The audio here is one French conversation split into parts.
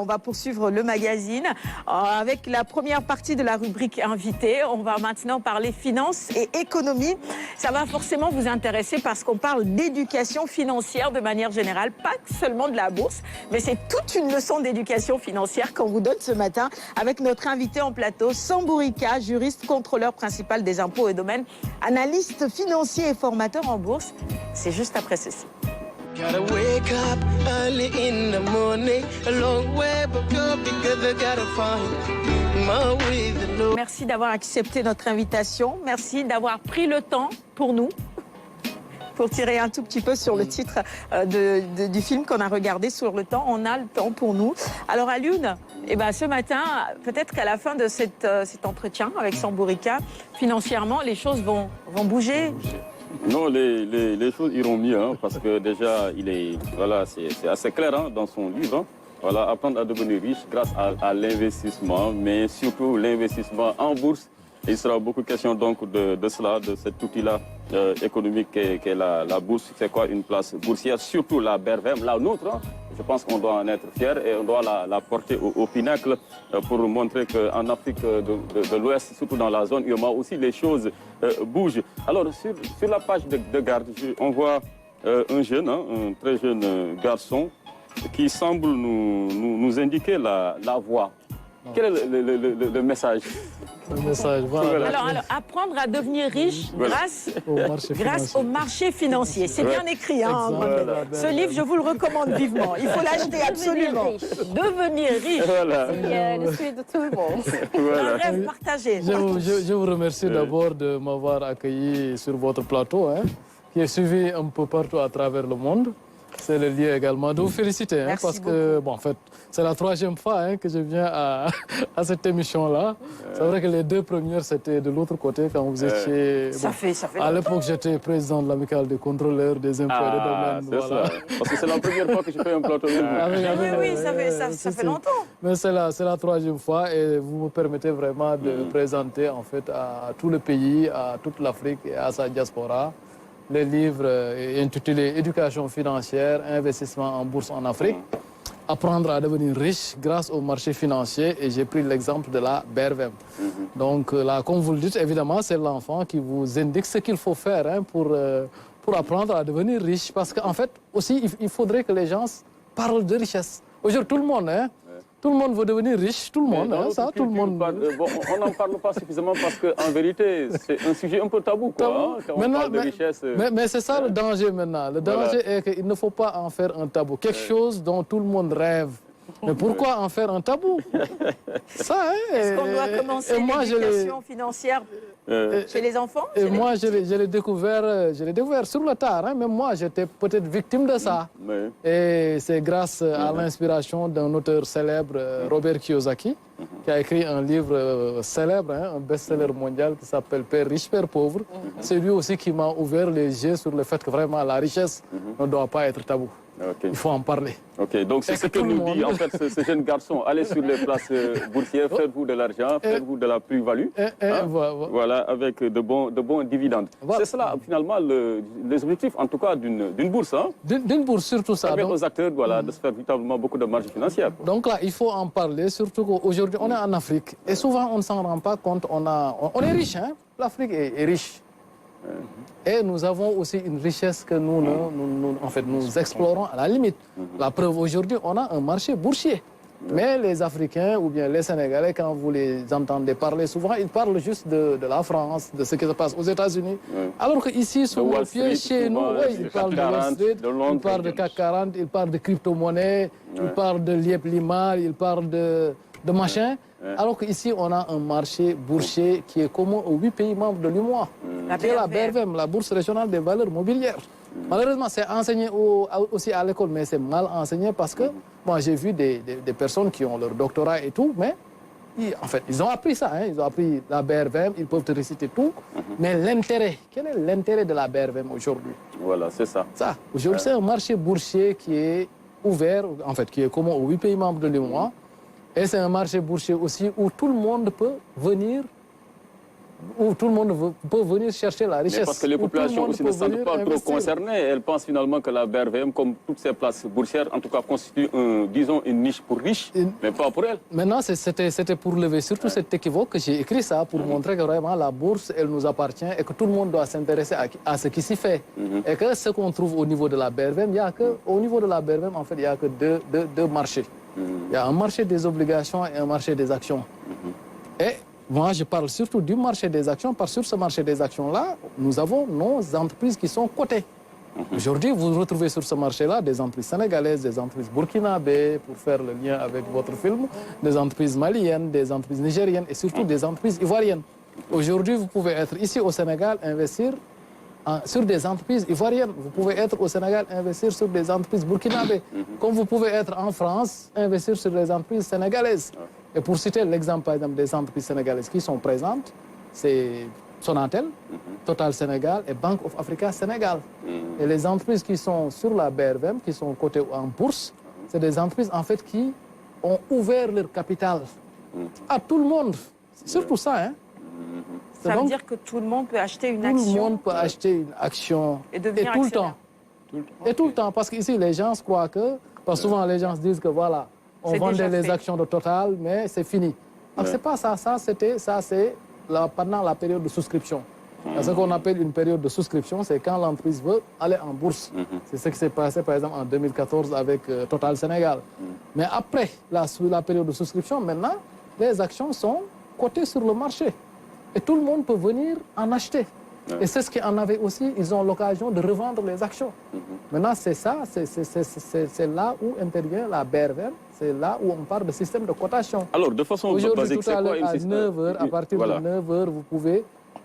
On va poursuivre le magazine avec la première partie de la rubrique invité. On va maintenant parler finances et économie. Ça va forcément vous intéresser parce qu'on parle d'éducation financière de manière générale, pas seulement de la bourse, mais c'est toute une leçon d'éducation financière qu'on vous donne ce matin avec notre invité en plateau, Sambourika, juriste, contrôleur principal des impôts et domaines, analyste financier et formateur en bourse. C'est juste après ceci. Gotta wake up early in the morning, a long way but go because I gotta find my way to know. Merci d'avoir accepté notre invitation. Merci d'avoir pris le temps pour nous, pour tirer un tout petit peu sur le titre du film qu'on a regardé sur le temps. On a le temps pour nous. Alors Alioune, ce matin, peut-être qu'à la fin de cet entretien avec Sambourika, financièrement, les choses vont bouger. Non, les choses iront mieux, hein, parce que déjà, c'est assez clair dans son livre. Voilà, apprendre à devenir riche grâce à l'investissement, mais surtout l'investissement en bourse. Il sera beaucoup question donc de cela, de cet outil-là économique qu'est la bourse. C'est quoi une place boursière, surtout la BRVM, la nôtre. Hein. Je pense qu'on doit en être fier et on doit la porter au pinacle pour montrer qu'en Afrique de l'Ouest, surtout dans la zone UEMOA aussi, les choses bougent. Alors, sur la page de garde, on voit un jeune, un très jeune garçon qui semble nous indiquer la voie. Quel est le message? Le message, voilà. Alors, apprendre à devenir riche grâce au marché financier. C'est bien écrit. Hein, ce livre, je vous le recommande vivement. Il faut l'acheter absolument. Devenir riche. Voilà. C'est le souhait de tout le monde. Un rêve partagé. Je vous remercie d'abord de m'avoir accueilli sur votre plateau, qui est suivi un peu partout à travers le monde. C'est le lieu également de vous féliciter, parce que en fait, c'est la troisième fois que je viens à cette émission-là. C'est vrai que les deux premières, c'était de l'autre côté, quand vous étiez... Ça fait à l'époque, j'étais président de l'amicale des contrôleurs des impôts et des domaines. Voilà. Ça. Parce que c'est la première fois que je fais un plateau. Oui, ça fait longtemps. Mais c'est la troisième fois et vous me permettez vraiment de présenter en fait à tout le pays, à toute l'Afrique et à sa diaspora, le livre intitulé « Éducation financière, investissement en bourse en Afrique ». Apprendre à devenir riche grâce au marché financier. Et j'ai pris l'exemple de la BRVM. Donc là, comme vous le dites, évidemment, c'est l'enfant qui vous indique ce qu'il faut faire pour apprendre à devenir riche. Parce qu'en fait, aussi, il faudrait que les gens parlent de richesse. Aujourd'hui, tout le monde, tout le monde veut devenir riche, tout le monde, tout le monde. On n'en parle pas suffisamment parce qu'en vérité, c'est un sujet un peu tabou, quoi, quand on parle de richesse. Mais c'est ça le danger maintenant. Le danger est qu'il ne faut pas en faire un tabou. Quelque chose dont tout le monde rêve. Mais pourquoi en faire un tabou? Ça, Est-ce qu'on doit commencer l'éducation financière chez les enfants? Et moi, je l'ai découvert sur le tard. Même moi, j'étais peut-être victime de ça. Et c'est grâce à l'inspiration d'un auteur célèbre, Robert Kiyosaki, qui a écrit un livre célèbre, un best-seller mondial qui s'appelle Père riche, Père pauvre. C'est lui aussi qui m'a ouvert les yeux sur le fait que vraiment la richesse ne doit pas être tabou. Il faut en parler. Donc c'est ce que nous dit en fait ce jeune garçon. Allez sur les places boursières, faites-vous de l'argent, faites-vous de la plus-value. Voilà, avec de bons dividendes. C'est cela finalement les objectifs en tout cas d'une bourse. D'une bourse, surtout ça. Permettre aux acteurs de se faire véritablement beaucoup de marge financière. Donc là, il faut en parler, surtout qu'aujourd'hui on est en Afrique. Et souvent on ne s'en rend pas compte. On est riche, l'Afrique est riche. Et nous avons aussi une richesse que nous explorons à la limite. La preuve, aujourd'hui, on a un marché boursier. Mais les Africains ou bien les Sénégalais, quand vous les entendez parler, souvent, ils parlent juste de la France, de ce qui se passe aux États-Unis. Alors qu'ici, sous nos pieds, chez nous, ils parlent de Wall Street, ils parlent de CAC 40, ils parlent de crypto-monnaie, ils parlent de Liep Limar, ils parlent de machin. Alors qu'ici, on a un marché boursier qui est commun aux 8 pays membres de l'UEMOA. C'est la BRVM, la Bourse régionale des valeurs mobilières. Malheureusement, c'est enseigné aussi à l'école, mais c'est mal enseigné parce que moi, j'ai vu des personnes qui ont leur doctorat et tout, mais en fait, ils ont appris ça. Ils ont appris la BRVM, ils peuvent te réciter tout. Mais l'intérêt, quel est l'intérêt de la BRVM aujourd'hui? Voilà, c'est ça. Aujourd'hui, c'est un marché boursier qui est ouvert, en fait, qui est commun aux 8 pays membres de l'UEMOA. Et c'est un marché boursier aussi où tout le monde peut venir où tout le monde peut venir chercher la richesse. Mais parce que les populations aussi ne se sentent pas trop concernées. Elles pensent finalement que la BRVM, comme toutes ces places boursières, en tout cas constitue, disons, une niche pour riches, mais pas pour elles. Maintenant, c'était pour lever surtout cet équivoque que j'ai écrit ça, pour montrer que vraiment la bourse, elle nous appartient et que tout le monde doit s'intéresser à ce qui s'y fait. Et que ce qu'on trouve au niveau de la BRVM, au niveau de la BRVM, en fait, il n'y a que deux marchés. Il y a un marché des obligations et un marché des actions. Et moi, je parle surtout du marché des actions, parce que sur ce marché des actions-là, nous avons nos entreprises qui sont cotées. Aujourd'hui, vous retrouvez sur ce marché-là des entreprises sénégalaises, des entreprises burkinabées, pour faire le lien avec votre film, des entreprises maliennes, des entreprises nigériennes et surtout des entreprises ivoiriennes. Aujourd'hui, vous pouvez être ici au Sénégal, investir sur des entreprises ivoiriennes. Vous pouvez être au Sénégal, investir sur des entreprises burkinabées. Comme vous pouvez être en France, investir sur des entreprises sénégalaises. Et pour citer l'exemple, par exemple, des entreprises sénégalaises qui sont présentes, c'est Sonatel, Total Sénégal et Bank of Africa Sénégal. Et les entreprises qui sont sur la BRVM, qui sont cotées en bourse, c'est des entreprises en fait qui ont ouvert leur capital à tout le monde. C'est surtout ça, hein. Ça veut dire que tout le monde peut acheter une action. Tout le monde peut acheter une action. Et devenir tout le temps. Et tout le temps. Parce qu'ici, les gens croient que... Parce que souvent, les gens se disent que voilà, on vendait les actions de Total, mais c'est fini. Donc, c'est pas ça. Ça, c'est pendant la période de souscription. Ce qu'on appelle une période de souscription, c'est quand l'entreprise veut aller en bourse. C'est ce qui s'est passé, par exemple, en 2014 avec Total Sénégal. Mais après la période de souscription, maintenant, les actions sont cotées sur le marché. Et tout le monde peut venir en acheter. Et c'est ce qu'il en avait aussi, ils ont l'occasion de revendre les actions. Maintenant, c'est ça, c'est là où intervient la BRVM, c'est là où on parle de système de cotation. Alors, de façon basique, c'est quoi à 9h, à partir de 9h, vous pouvez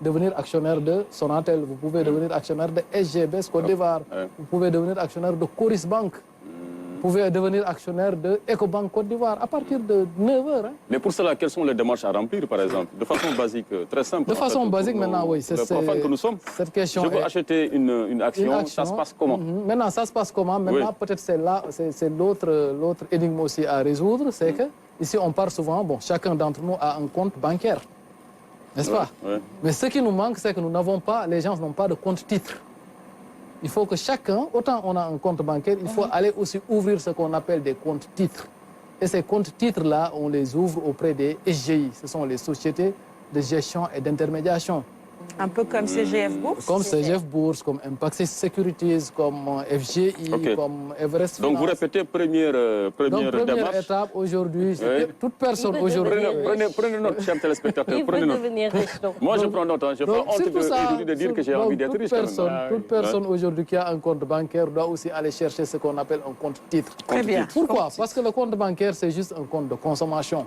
devenir actionnaire de Sonatel, vous pouvez devenir actionnaire de SGBS Côte d'Ivoire, vous pouvez devenir actionnaire de Coris Bank. Vous pouvez devenir actionnaire de EcoBank Côte d'Ivoire à partir de 9h. Hein. Mais pour cela, quelles sont les démarches à remplir, par exemple? De façon basique, très simple. De façon basique, maintenant, oui. C'est que nous sommes. Cette question. Je veux acheter une action, ça se passe comment? Maintenant, ça se passe comment? Maintenant, peut-être c'est l'autre énigme aussi à résoudre, c'est que ici, on parle souvent, bon, chacun d'entre nous a un compte bancaire. N'est-ce pas? Mais ce qui nous manque, c'est que nous n'avons pas, les gens n'ont pas de compte titre. Il faut que chacun, autant on a un compte bancaire, il faut aller aussi ouvrir ce qu'on appelle des comptes titres. Et ces comptes titres-là, on les ouvre auprès des SGI. Ce sont les sociétés de gestion et d'intermédiation. Un peu comme CGF Bourse. Comme CGF Bourse, comme Impaxis Securities, comme FGI, comme Everest Finance. Donc vous répétez première démarche. Étape aujourd'hui, toute personne aujourd'hui... Prenez note, chers téléspectateurs. Il veut devenir riche. Moi, je prends note. Je prends honte de dire que j'ai envie d'être riche. Toute personne aujourd'hui qui a un compte bancaire doit aussi aller chercher ce qu'on appelle un compte titre. Très bien. Pourquoi? Parce que le compte bancaire, c'est juste un compte de consommation.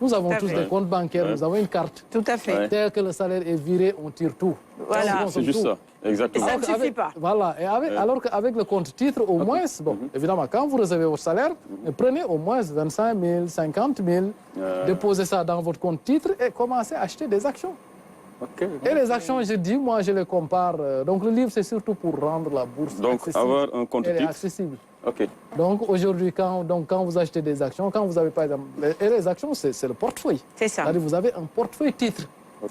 Nous avons tous des comptes bancaires, nous avons une carte. Tout à fait. Dès que le salaire est viré, on tire tout. Voilà. C'est juste ça, exactement. Et ça ne suffit pas. Voilà. Et alors qu'avec le compte titre, au moins, bon, évidemment, quand vous recevez votre salaire, prenez au moins 25 000, 50 000, déposez ça dans votre compte titre et commencez à acheter des actions. Et les actions, je dis, moi, je les compare. Donc, le livre, c'est surtout pour rendre la bourse accessible. Donc, avoir un compte titre. Accessible. Donc, aujourd'hui, quand vous achetez des actions, quand vous avez, par exemple... Et les actions, c'est le portefeuille. C'est ça. C'est-à-dire, vous avez un portefeuille titre.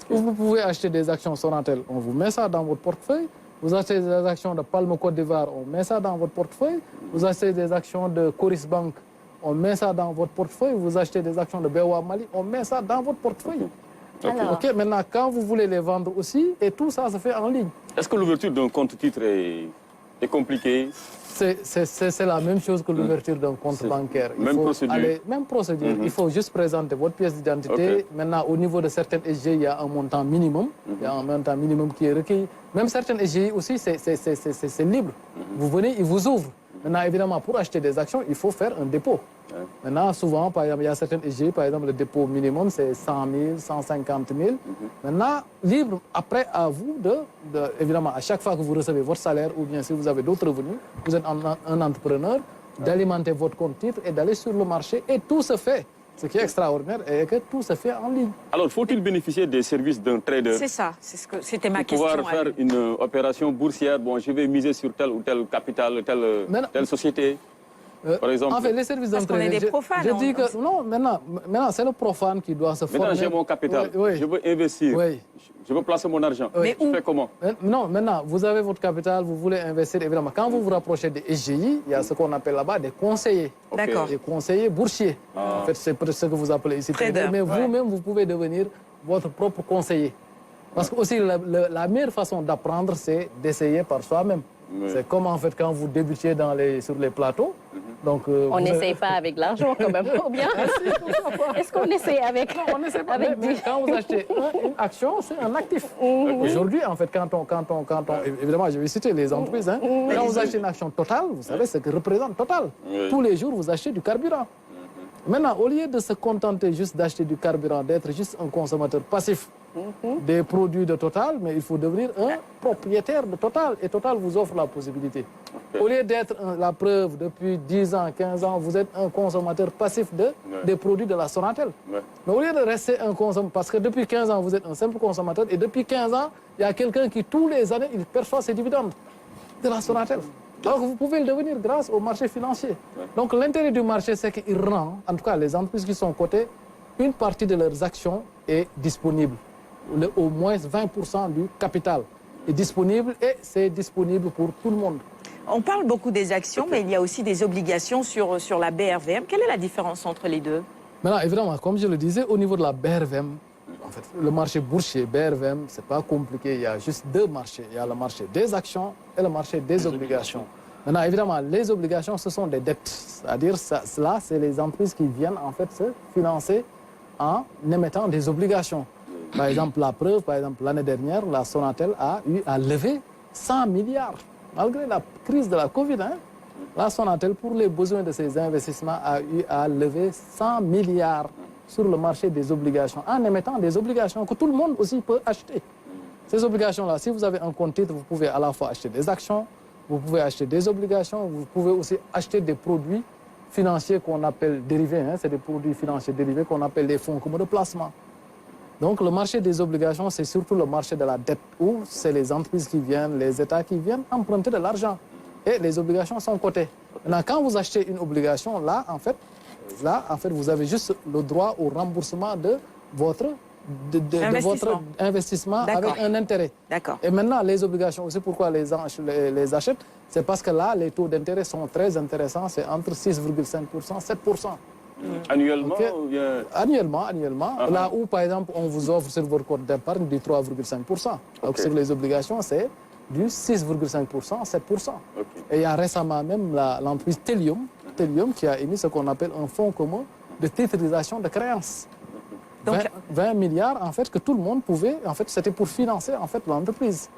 Vous pouvez acheter des actions Sonatel, on vous met ça dans votre portefeuille. Vous achetez des actions de Palme Côte d'Ivoire, on met ça dans votre portefeuille. Vous achetez des actions de Coris Bank, on met ça dans votre portefeuille. Vous achetez des actions de BOA Mali, on met ça dans votre portefeuille. Maintenant, quand vous voulez les vendre aussi, et tout ça se fait en ligne. Est-ce que l'ouverture d'un compte titre est compliquée? C'est la même chose que l'ouverture d'un compte bancaire. Même procédure. Même procédure. Il faut juste présenter votre pièce d'identité. Maintenant, au niveau de certaines SGI, il y a un montant minimum. Il y a un montant minimum qui est requis. Même certaines SGI aussi, c'est libre. Vous venez, ils vous ouvrent. Maintenant, évidemment, pour acheter des actions, il faut faire un dépôt. Maintenant, souvent, par exemple, il y a certaines SGI, par exemple, le dépôt minimum, c'est 100 000, 150 000. Maintenant, libre, après, à vous évidemment, à chaque fois que vous recevez votre salaire, ou bien si vous avez d'autres revenus, vous êtes un entrepreneur, d'alimenter votre compte titre et d'aller sur le marché. Et tout se fait. Ce qui est extraordinaire est que tout se fait en ligne. Alors, faut-il bénéficier des services d'un trader? C'est ça, c'était ma question. Pour pouvoir faire une opération boursière, bon, je vais miser sur tel ou tel capital, telle société. Par exemple. En fait, les services Parce qu'on d'entrée. est des profanes. Je dis que non, maintenant c'est le profane qui doit se former. Maintenant, j'ai mon capital. Oui, oui. Je veux investir. Oui. Je veux placer mon argent. Mais je où? fais comment? Non, maintenant, vous avez votre capital, vous voulez investir, évidemment. Quand vous vous rapprochez des SGI, il y a ce qu'on appelle là-bas des conseillers. D'accord. Des conseillers boursiers. En fait, c'est peut-être ce que vous appelez ici. Trader, Mais ouais. vous-même, vous pouvez devenir votre propre conseiller. Parce que aussi, la meilleure façon d'apprendre, c'est d'essayer par soi-même. Oui. C'est comme en fait quand vous débutiez sur les plateaux. Donc, On n'essaye pas avec l'argent quand même, ou bien? Est-ce qu'on essaie avec... On ne sait pas, avec mais quand vous achetez une action, c'est un actif. Aujourd'hui, en fait, évidemment, je vais citer les entreprises. Hein. Quand vous achetez une action Total, vous savez ce que représente Total. Oui. Tous les jours, vous achetez du carburant. Maintenant, au lieu de se contenter juste d'acheter du carburant, d'être juste un consommateur passif des produits de Total, mais il faut devenir un propriétaire de Total. Et Total vous offre la possibilité. Au lieu d'être la preuve depuis 10 ans, 15 ans, vous êtes un consommateur passif des produits de la Sonatel. Ouais. Mais au lieu de rester un consommateur, parce que depuis 15 ans, vous êtes un simple consommateur, et depuis 15 ans, il y a quelqu'un qui, tous les années, il perçoit ses dividendes de la Sonatel. Donc, vous pouvez le devenir grâce au marché financier. Donc, l'intérêt du marché, c'est qu'il rend, en tout cas, les entreprises qui sont cotées, une partie de leurs actions est disponible. Au moins 20% du capital est disponible et c'est disponible pour tout le monde. On parle beaucoup des actions, mais il y a aussi des obligations sur la BRVM. Quelle est la différence entre les deux? Maintenant, évidemment, comme je le disais, au niveau de la BRVM, en fait, le marché boursier BRVM, ce n'est pas compliqué. Il y a juste deux marchés. Il y a le marché des actions et le marché des obligations. Maintenant, évidemment, les obligations, ce sont des dettes. C'est-à-dire, cela, c'est les entreprises qui viennent en fait se financer en émettant des obligations. Par exemple, la preuve, par exemple, l'année dernière, la Sonatel a eu à lever 100 milliards. Malgré la crise de la Covid, hein, la Sonatel, pour les besoins de ses investissements, a eu à lever 100 milliards sur le marché des obligations, en émettant des obligations que tout le monde aussi peut acheter. Ces obligations-là, si vous avez un compte titre, vous pouvez à la fois acheter des actions, vous pouvez acheter des obligations, vous pouvez aussi acheter des produits financiers qu'on appelle dérivés. Hein, c'est des produits financiers dérivés qu'on appelle les fonds communs de placement. Donc le marché des obligations, c'est surtout le marché de la dette, où c'est les entreprises qui viennent, les États qui viennent emprunter de l'argent. Et les obligations sont cotées. Maintenant, quand vous achetez une obligation, là, en fait, vous avez juste le droit au remboursement de votre investissement avec un intérêt. D'accord. Et maintenant, les obligations, c'est pourquoi les achètent, c'est parce que là, les taux d'intérêt sont très intéressants, c'est entre 6,5% et 7%. Annuellement Okay. ou bien... Annuellement. Là où, par exemple, on vous offre sur votre compte d'épargne du 3,5%. Donc, sur les obligations, c'est du 6,5%, 7%. Et il y a récemment même l'entreprise Telium qui a émis ce qu'on appelle un fonds commun de titrisation de créances. Donc, 20 milliards, en fait, que tout le monde pouvait, en fait, c'était pour financer, en fait, l'entreprise.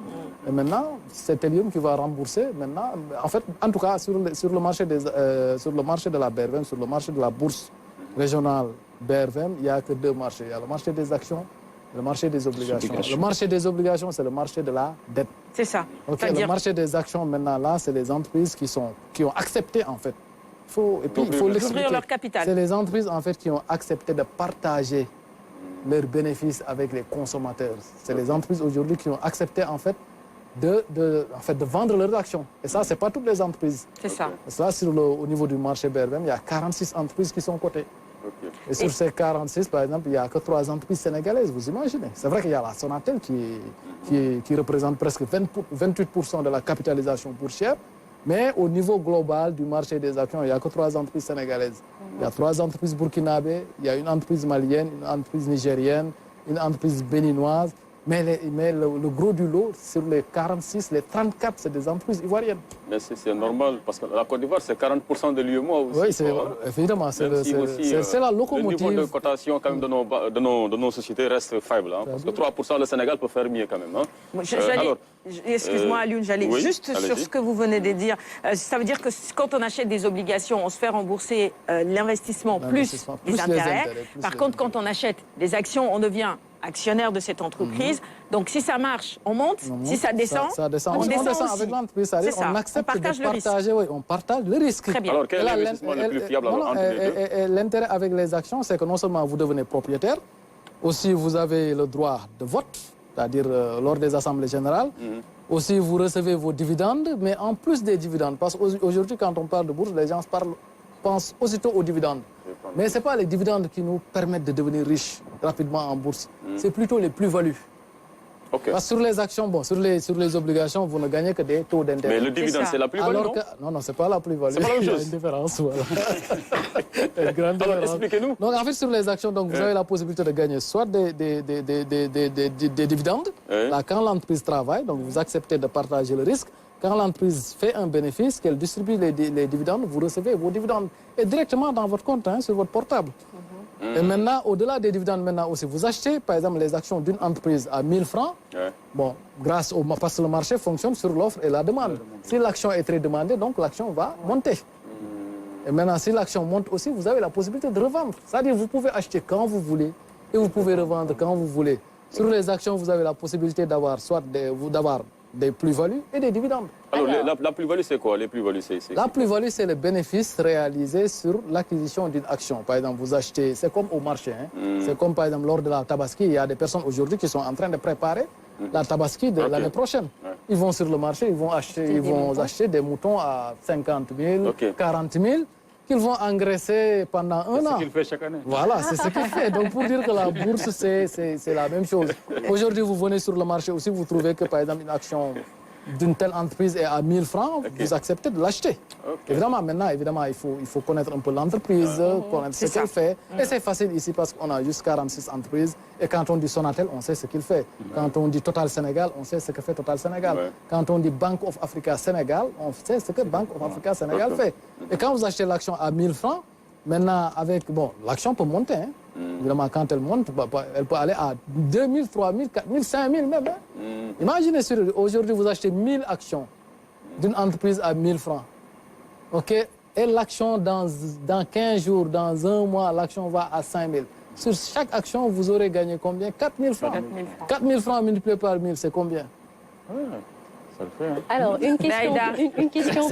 Et maintenant, c'est Telium qui va rembourser, maintenant, en fait, en tout cas, sur le marché de la BRVM, sur le marché de la bourse régionale BRVM, il n'y a que deux marchés. Il y a le marché des actions et le marché des obligations. Le marché des obligations, c'est le marché de la dette. C'est ça. Okay, le marché des actions, maintenant, là, c'est les entreprises qui ont accepté, en fait. Et puis, il faut l'expliquer. Leur capital. C'est les entreprises, en fait, qui ont accepté de partager leurs bénéfices avec les consommateurs. C'est les entreprises aujourd'hui qui ont accepté en fait de vendre leurs actions. Et ça, ce n'est pas toutes les entreprises. C'est ça. Et ça, au niveau du marché BRVM, il y a 46 entreprises qui sont cotées. Et sur ces 46, par exemple, il n'y a que 3 entreprises sénégalaises, vous imaginez. C'est vrai qu'il y a la Sonatel qui représente presque 28% de la capitalisation boursière. Mais au niveau global du marché des actions, il n'y a que 3 entreprises sénégalaises. Il y a 3 entreprises burkinabées, il y a une entreprise malienne, une entreprise nigérienne, une entreprise béninoise. Mais le gros du lot, sur les 46, les 34, c'est des entreprises ivoiriennes. Mais c'est normal, parce que la Côte d'Ivoire, c'est 40% de l'UEMOA aussi. Oui, évidemment, c'est la locomotive. Le niveau de cotation quand même, de nos sociétés reste faible. Hein, parce que 3%, le Sénégal peut faire mieux quand même. Hein. Excuse-moi, Alioune, j'allais juste sur ce que vous venez de dire. Ça veut dire que quand on achète des obligations, on se fait rembourser l'investissement plus les intérêts. Par contre, quand on achète des actions, on devient actionnaire de cette entreprise. Donc, si ça marche, on monte. Si ça descend, on descend aussi. avec l'entreprise. On accepte on partage de partager, on partage le risque. Très bien. Alors, quel est l'investissement le plus fiable entre les deux? L'intérêt avec les actions, c'est que non seulement vous devenez propriétaire, aussi vous avez le droit de vote, c'est-à-dire lors des assemblées générales. Aussi, vous recevez vos dividendes, mais en plus des dividendes, parce qu'aujourd'hui, quand on parle de bourse, les gens parlent pense aussitôt aux dividendes. Mais ce n'est pas les dividendes qui nous permettent de devenir riches rapidement en bourse. C'est plutôt les plus-values. Ok. Parce que sur les actions, bon, sur les obligations, vous ne gagnez que des taux d'intérêt. Mais le dividende, ça. c'est la plus-value, non? Non, ce n'est pas la plus-value. C'est pas la même Il y a chose. une différence, voilà. Une grande Alors, différence. expliquez-nous. Donc, en fait, sur les actions, donc, vous avez la possibilité de gagner soit des dividendes, Oui. là, quand l'entreprise travaille, donc vous acceptez de partager le risque. Quand l'entreprise fait un bénéfice, qu'elle distribue les dividendes, vous recevez vos dividendes et directement dans votre compte, hein, sur votre portable. Et maintenant, au-delà des dividendes, maintenant aussi, vous achetez, par exemple, les actions d'une entreprise à 1000 francs. Ouais. Bon, parce que le marché fonctionne sur l'offre et la demande. Si l'action est très demandée, donc l'action va monter. Et maintenant, si l'action monte aussi, vous avez la possibilité de revendre. C'est-à-dire, vous pouvez acheter quand vous voulez et vous pouvez revendre quand vous voulez. Sur les actions, vous avez la possibilité d'avoir des plus-values et des dividendes. Alors, la plus-value, c'est quoi? Les plus-values, c'est... La plus-value, c'est le bénéfice réalisé sur l'acquisition d'une action. Par exemple, vous achetez, c'est comme au marché. Hein. C'est comme par exemple lors de la Tabaski, il y a des personnes aujourd'hui qui sont en train de préparer la Tabaski de l'année prochaine. Ils vont sur le marché, ils vont acheter des moutons à 50 000, 40 000, qu'ils vont engraisser pendant un an. C'est ce qu'il fait chaque année. Voilà, c'est ce qu'il fait. Donc pour dire que la bourse, c'est la même chose. Aujourd'hui, vous venez sur le marché aussi, vous trouvez que par exemple une action d'une telle entreprise est à 1000 francs, vous acceptez de l'acheter. Évidemment, maintenant, il faut connaître un peu l'entreprise, connaître ce qu'elle fait. Et c'est facile ici parce qu'on a juste 46 entreprises. Et quand on dit Sonatel, on sait ce qu'il fait. Quand on dit Total Sénégal, on sait ce que fait Total Sénégal. Quand on dit Bank of Africa Sénégal, on sait ce que Bank of Africa Sénégal fait. Et quand vous achetez l'action à 1000 francs, maintenant, l'action peut monter. Hein. Évidemment, quand elle monte, elle peut aller à 2000, 3000, 4000, 5000 même. Hein. Imaginez, aujourd'hui, vous achetez 1000 actions d'une entreprise à 1000 francs. OK? Et l'action, dans 15 jours, dans un mois, l'action va à 5000. Sur chaque action, vous aurez gagné combien? 4000 francs. 4000 francs multipliés par 1000, c'est combien? Ça le fait, hein. Alors, une question